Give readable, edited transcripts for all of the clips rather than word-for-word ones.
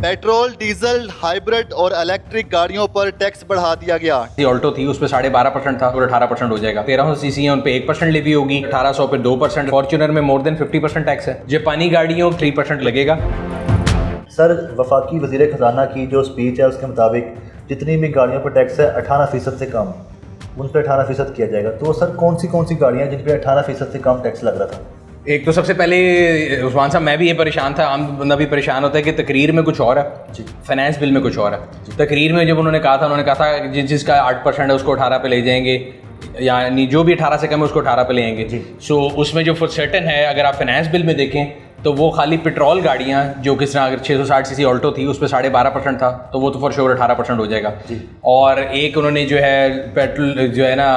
Petrol, diesel, hybrid और electric गाड़ियों पर टैक्स बढ़ा दिया गया। ऑल्टो थी उस पर 12.5% था और 18% हो जाएगा। 1300 सीसी है उन पे 1% लेवी होगी, 1800 पे 2%। फॉर्च्यूनर में मोर देन 50% टैक्स है। जापानी गाड़ियों 3% लगेगा। सर, वफाकी वज़ीर ख़जाना की जो स्पीच है उसके मुताबिक जितनी भी गाड़ियों पर टैक्स है 18% से कम, उन पर 18% किया जाएगा। तो सर कौन सी गाड़ियाँ जिन पर 18% से कम टैक्स लग रहा था? एक तो सबसे पहले उस्मान साहब, मैं भी ये परेशान था, आम बंदा भी परेशान होता है कि तकरीर में कुछ और है जी, फाइनेंस बिल में कुछ और है। तकरीर में जब उन्होंने कहा था जिसका 8% है उसको 18 पे ले जाएंगे, यानी जो भी 18 से कम है उसको 18 पे ले आएंगे। सो उसमें जो फॉर सर्टेन है, अगर आप फाइनेंस बिल में देखें तो वो खाली पेट्रोल गाड़ियाँ जो किस तरह अगर 660 सीसी ऑल्टो थी उस पर 12.5% था तो वो तो फॉर श्योर 18% हो जाएगा। और एक उन्होंने जो है पेट्रोल जो है ना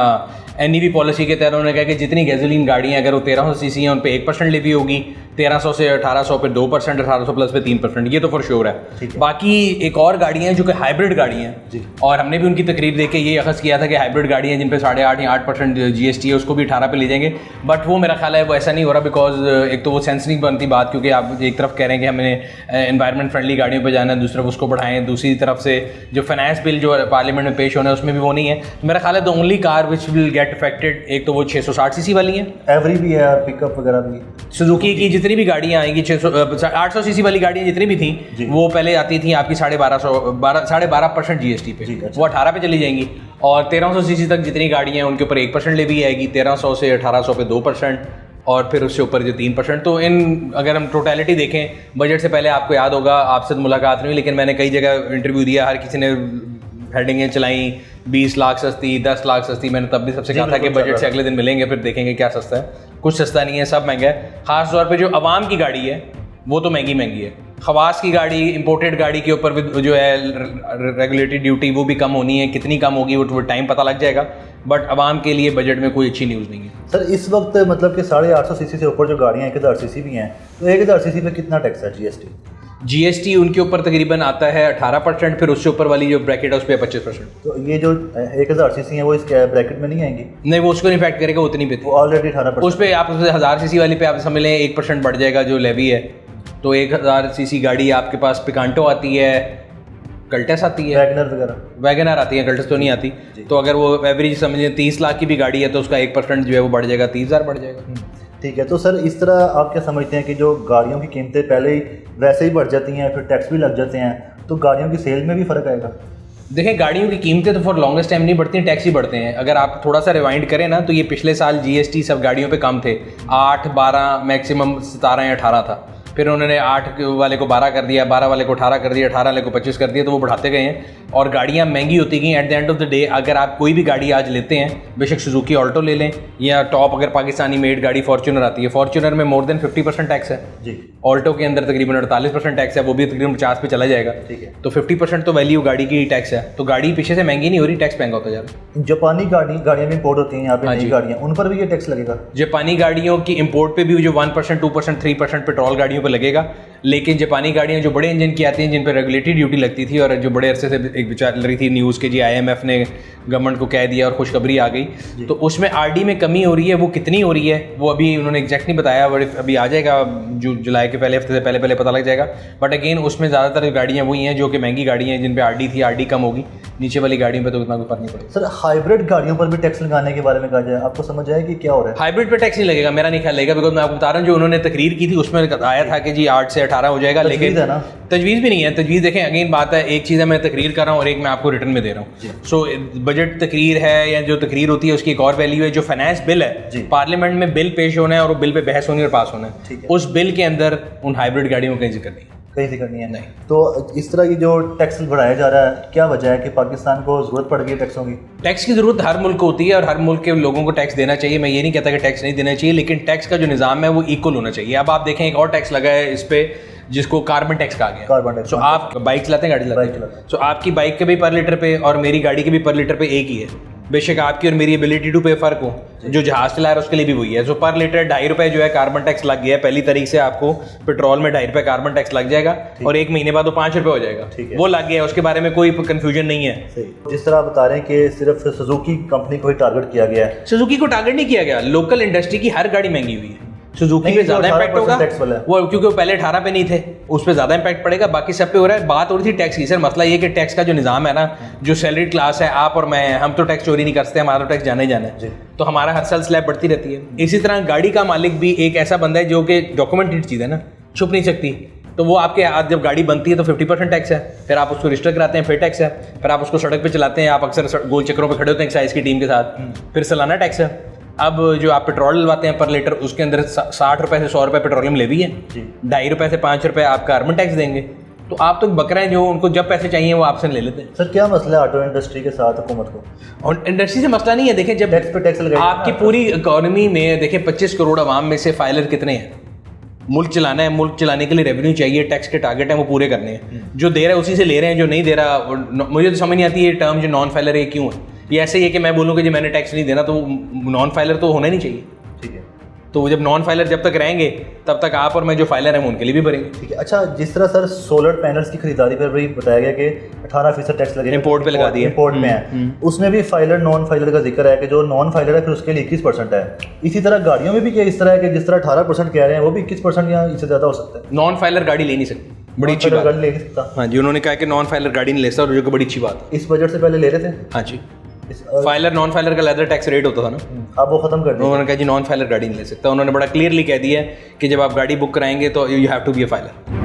NEV पॉलिसी के तहत उन्होंने कहा कि जितनी गैसोलीन गाड़ियाँ अगर वो 1300 सीसी हैं उन पे 1% लेवी होगी, 1300 से 1800 पे 2%, 1800 प्लस पे 3%, ये तो फॉर श्योर है। बाकी एक और गाड़ियाँ हैं जो कि हाइब्रिड गाड़ियाँ हैं, और हमने भी उनकी तकरीर देख के ये अखज़ किया था कि हाइब्रिड गाड़ियाँ जिन पे 8.5 या 8% GST है उसको भी 18 पे ले जाएंगे। बट वो मेरा ख्याल है वो ऐसा नहीं हो रहा, बिकॉज एक तो वो सेंस नहीं बनती बात, क्योंकि आप एक तरफ कह रहे हैं कि हमें एनवायरमेंट फ्रेंडली गाड़ियों पर जाना है, दूसरी तरफ उसको बढ़ाएं, दूसरी तरफ से जो फाइनेंस बिल जो पार्लियामेंट में पेश होना है उसमें भी वो नहीं है। तो मेरा ख्याल है the only car which will get affected एक तो वो 660 सीसी वाली हैं, एवरी भी है, पिकअप वगैरह भी। सुजुकी की जितनी भी गाड़ियाँ आएंगी 800 सीसी वाली गाड़ियाँ जितनी भी थी वो पहले आती थी आपकी 12.5% GST पे, वो 18 पे चली जाएंगी। और 1300 सीसी तक जितनी गाड़ियाँ हैं उनके ऊपर 1% लेवी आएगी, 1300 से 1800 पे 2%, और फिर उससे ऊपर जो 3%। तो इन अगर हम टोटलिटी देखें बजट से पहले, आपको याद होगा, आपसे तो मुलाकात नहीं हुई लेकिन मैंने कई जगह इंटरव्यू दिया, हर किसी ने हेडिंगें चलाई 20 लाख सस्ती, 10 लाख सस्ती। मैंने तब भी सबसे कहा था कि बजट से अगले दिन मिलेंगे फिर देखेंगे क्या सस्ता है। कुछ सस्ता नहीं है, सब महंगा है। ख़ास तौर पे जो आवाम की गाड़ी है वो तो महंगी है। खवास की गाड़ी, इंपोर्टेड गाड़ी के ऊपर जो है रेगुलेटरी ड्यूटी वो भी कम होनी है, कितनी कम होगी वो टाइम पता लग जाएगा। बट आवाम के लिए बजट में कोई अच्छी न्यूज़ नहीं है। सर इस वक्त मतलब कि 850 सीसी से ऊपर जो गाड़ियाँ 1000 सीसी भी हैं, तो 1000 सीसी पे कितना टैक्स है GST उनके ऊपर तकरीबन आता है 18%, फिर उससे ऊपर वाली जो ब्रैकेट है उस पर 25%। तो ये जो 1000 सीसी है वो इस ब्रैकेट में नहीं आएंगी? नहीं, वो उसको नहीं इफेक्ट करेगा, उतनी पे वो ऑलरेडी 18%। उस पर आप 1000 सीसी वाली पे आप समझ लें 1% बढ़ जाएगा जो लेवी है। तो 1000 सीसी गाड़ी आपके पास पिकांटो आती है, कल्टस आती है, वैगनर आती है, कल्टस तो नहीं आती। तो अगर वो एवरेज समझें 30 लाख की भी गाड़ी है तो उसका 1% जो है वो बढ़ जाएगा, 30,000 बढ़ जाएगा। ठीक है। तो सर इस तरह आप क्या समझते हैं कि जो गाड़ियों की कीमतें पहले ही वैसे ही बढ़ जाती हैं, फिर टैक्स भी लग जाते हैं, तो गाड़ियों की सेल में भी फ़र्क आएगा? देखें, गाड़ियों की कीमतें तो फॉर लॉन्गेस्ट टाइम नहीं बढ़ती हैं, टैक्स ही बढ़ते हैं। अगर आप थोड़ा सा रिवाइंड करें ना तो ये पिछले साल GST सब गाड़ियों पे कम थे, 8, 12, मैक्सिमम 17 या 18 था। फिर उन्होंने 8 वाले को 12 कर दिया, 12 वाले को 18 कर दिया, 18 वाले को 25 कर दिया, तो वो बढ़ाते गए हैं और गाड़ियाँ महंगी होती गई। At the end of the day अगर आप कोई भी गाड़ी आज लेते हैं, बेशक सुजुकी ऑल्टो ले लें या टॉप अगर पाकिस्तानी मेड गाड़ी फॉर्च्यूनर आती है, फॉर्च्यूनर में मोर देन 50% टैक्स है जी। ऑल्टो के अंदर तकरीबन 48% टैक्स है, वो भी तकरीबन 50 पे चला जाएगा। ठीक है, तो 50% तो वैल्यू गाड़ी की टैक्स है। तो गाड़ी पीछे से महंगी नहीं हो रही, टैक्स महंगा होता जा रहा है। जापानी गाड़ियाँ भी इंपोर्ट होती हैं यहाँ पे, नई गाड़ियाँ, उन पर भी ये टैक्स लगेगा? जापानी गाड़ियों की इंपोर्ट पे भी जो 1%, 2%, 3% पेट्रोल गाड़ियों पर लगेगा। लेकिन जापानी गाड़ियाँ जो बड़े इंजन की आती हैं, जिन पर रेगुलेटरी ड्यूटी लगती थी, और जो बड़े अरसे से एक चल रही थी न्यूज़ के जी IMF ने गवर्नमेंट को कह दिया और खुशखबरी आ गई, तो उसमें RD में कमी हो रही है। वो कितनी हो रही है वो अभी उन्होंने एग्जैक्ट नहीं बताया, बट अभी आ जाएगा, जुलाई के पहले हफ्ते से पहले पता लग जाएगा। बट अगेन उसमें ज़्यादातर गाड़ियाँ वही हैं जो कि महंगी गाड़ियाँ हैं, जिन पर RD थी, RD कम होगी। नीचे वाली गाड़ियों पे तो उतना कोई फर्क नहीं पड़ेगा। सर हाइब्रिड गाड़ियों पर भी टैक्स लगाने के बारे में कहा जाए, आपको समझ आया कि क्या हो रहा है? हाइब्रिड पे टैक्स नहीं लगेगा, मेरा नहीं ख्याल लगेगा, बिकॉज मैं आपको बता रहा हूँ जो उन्होंने तकरीर की थी उसमें आया था कि जी 8 से 18 हो जाएगा। लेकिन तजवीज़ भी नहीं है। तजवीज़ देखें, अगेन बात है, एक चीज़ है मैं तकरीर कर रहा हूँ और एक मैं आपको रिटर्न में दे रहा हूँ। सो बजट तकरीर है या जो तकरीर होती है उसकी एक और वैल्यू है। जो फाइनेंस बिल है, पार्लियामेंट में बिल पेश होना है और वो बिल पे बहस होनी और पास होना है, उस बिल के अंदर उन हाइब्रिड गाड़ियों का जिक्र नहीं है, कहीं जिक्र नहीं है। नहीं। तो इस तरह की जो टैक्स बढ़ाया जा रहा है, क्या वजह है कि पाकिस्तान को ज़रूरत पड़ गई टैक्सों की? टैक्स की ज़रूरत हर मुल्क को होती है और हर मुल्क के लोगों को टैक्स देना चाहिए। मैं ये नहीं कहता कि टैक्स नहीं देना चाहिए, लेकिन टैक्स का जो निज़ाम है वो इक्वल होना चाहिए। अब आप देखें, एक और टैक्स लगा है इस पे जिसको कार्बन टैक्स कहा गया। Carbon tax. तो आप बाइक चलाते हैं, गाड़ी चलाते हैं, तो आपकी बाइक के भी पर लीटर पे और मेरी गाड़ी के भी पर लीटर पे एक ही है। बेशक आपकी और मेरी एबिलिटी टू पे फ़र्क हो, जो जहाज़ चला रहा है उसके लिए भी वही है। सो पर लीटर 2.5 रुपये जो है कार्बन टैक्स लग गया है। पहली तारीख से आपको पेट्रोल में 2.5 रुपये कार्बन टैक्स लग जाएगा और 1 महीने बाद वो 5 रुपये हो जाएगा। वो लग गया है, उसके बारे में कोई कन्फ्यूजन नहीं है। जिस तरह बता रहे हैं कि सिर्फ सुजुकी कंपनी को ही टारगेट किया गया है। सुजुकी को टारगेट नहीं किया गया, लोकल इंडस्ट्री की हर गाड़ी महंगी हुई है। सुजुकी नहीं, पे जो ज़्यादा इम्पैक्ट 18% होगा टैक्स वाला है। वो, क्योंकि वो पहले 18 पे नहीं थे, उस पर ज़्यादा इम्पैक्ट पड़ेगा, बाकी सब पे हो रहा है। बात हो रही थी टैक्स की। सर मसला ये कि टैक्स का जो निज़ाम है ना, जो सैलरी क्लास है, आप और मैं, हम तो टैक्स चोरी नहीं कर सकते, हमारा टैक्स जाना ही जाना है, तो हमारा हर साल स्लैब बढ़ती रहती है। इसी तरह गाड़ी का मालिक भी एक ऐसा बंदा है जो कि डॉक्यूमेंटेड चीज़ है ना, छुप नहीं सकती। तो वो आपके हाथ जब गाड़ी बनती है तो 50% टैक्स है, फिर आप उसको रजिस्टर कराते हैं, फिर टैक्स है, फिर आप उसको सड़क पे चलाते हैं, आप अक्सर गोल चक्करों पे खड़े होते हैं एक्साइज की टीम के साथ, फिर सालाना टैक्स है। अब जो आप पेट्रोल डलवाते हैं पर लीटर, उसके अंदर 60 रुपये से 100 रुपये पेट्रोलियम लेवी है, 2.5 रुपये से 5 रुपये आप कार्बन टैक्स देंगे। तो आप तो बकरे हैं जो उनको जब पैसे चाहिए वो आपसे ले लेते हैं। सर क्या मसला है ऑटो इंडस्ट्री के साथ हुकूमत को? और इंडस्ट्री से मसला नहीं है। देखें, जब टैक्स पे टैक्स लगाएंगे आपकी ना, पूरी इकोनॉमी में देखें 25 करोड़ आवाम में से फाइलर कितने हैं? मुल्क चलाना है, मुल्क चलाने के लिए रेवेन्यू चाहिए, टैक्स के टारगेट हैं वो पूरे करने हैं। जो दे रहा है उसी से ले रहे हैं, जो नहीं दे रहा, मुझे तो समझ नहीं आती ये टर्म जो नॉन फाइलर है क्यों है। ये ऐसे ही है कि मैं बोलूँ कि जी मैंने टैक्स नहीं देना, तो नॉन फाइलर तो होना ही नहीं चाहिए। ठीक है, तो जब नॉन फाइलर जब तक रहेंगे तब तक आप और मैं जो फाइलर हैं उनके लिए भी भरेंगे। ठीक है। अच्छा, जिस तरह सर सोलर पैनल्स की खरीदारी पर भी बताया गया कि 18% टैक्स लगेगा, Import पे लगा दिया। इंपोर्ट में है, उसमें भी फाइलर नॉन फाइलर का जिक्र है कि जो नॉन फाइलर है फिर उसके लिए 21% है। इसी तरह गाड़ियों में भी क्या इस तरह है कि जिस तरह 18% कह रहे हैं वो भी 21% या इससे ज़्यादा हो सकता है? नॉन फाइलर गाड़ी ले नहीं सकती, बड़ी अच्छी Non-filer बात गाड़ी ले नहीं सकता। हाँ जी, उन्होंने कहा कि नॉन फाइलर गाड़ी नहीं ले सकता, और जो कि बड़ी अच्छी बात है। इस बजट से पहले ले रहे थे, हाँ जी, इस फाइलर नॉन फाइलर का लेदर टैक्स रेट होता था ना, अब वो खत्म कर दिया। उन्होंने कहा जी नॉन फाइलर गाड़ी नहीं ले सकता। उन्होंने बड़ा क्लियरली कह दिया है कि जब आप गाड़ी बुक कराएंगे तो you have to be a filer.